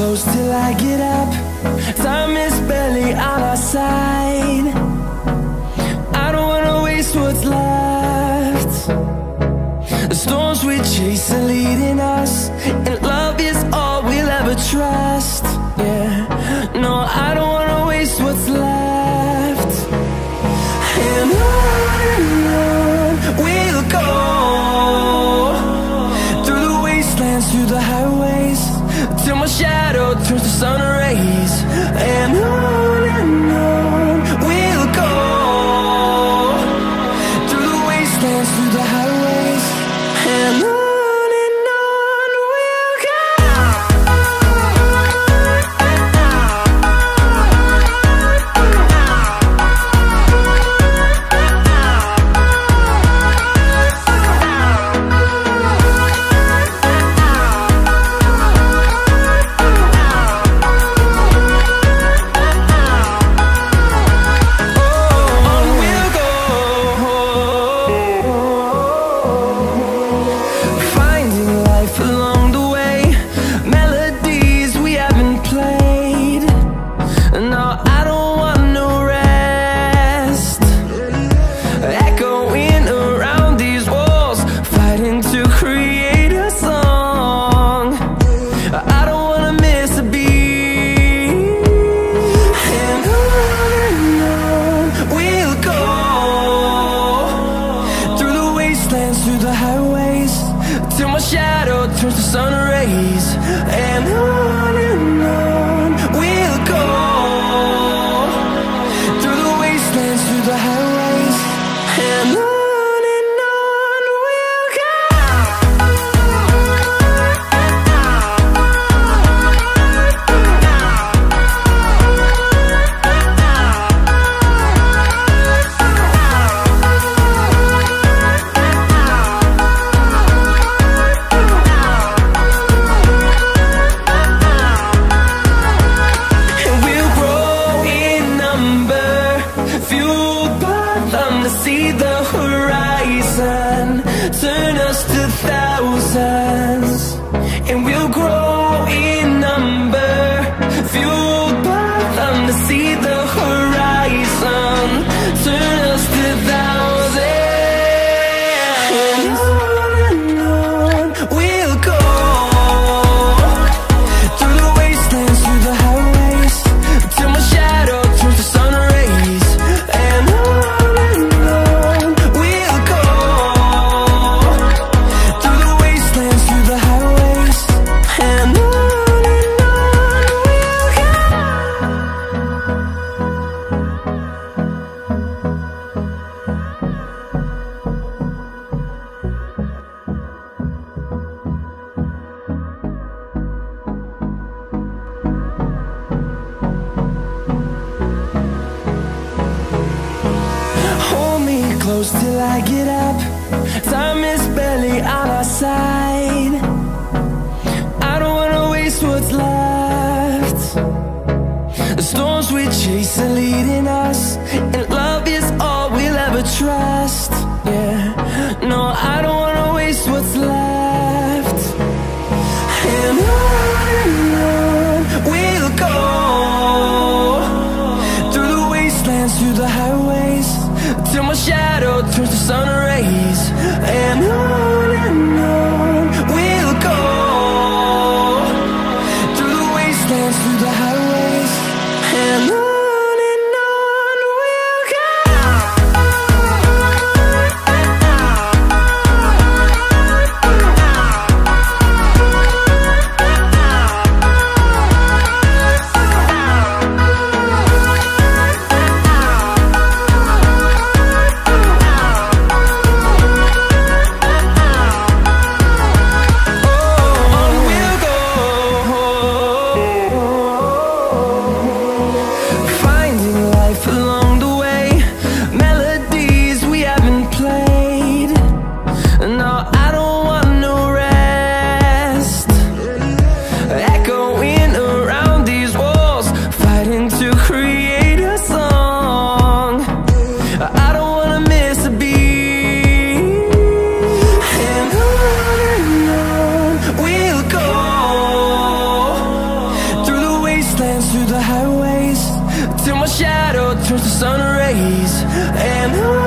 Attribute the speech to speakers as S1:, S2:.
S1: close till I get up. Time is barely on our side. I don't wanna waste what's left. The storms we chase are leading us, and love is all we'll ever trust. Yeah, no, I don't wanna waste what's left. And on we'll go, through the wastelands, through the highways, till my shadow turns to sun rays. And on we'll go, through the wastelands, through the highways, and on we'll go. Till I get up, time is barely on our side. I don't wanna waste what's left. The storms we chase are leading us, and love is all we'll ever trust. Yeah, no, I don't wanna waste what's left. And on we'll go, through the wastelands, through the highways, till my shadow turns to sun rays. And on we'll go, through the wastelands, through the highways, and on we'll go. dance through the highways till my shadow turns to sun rays. And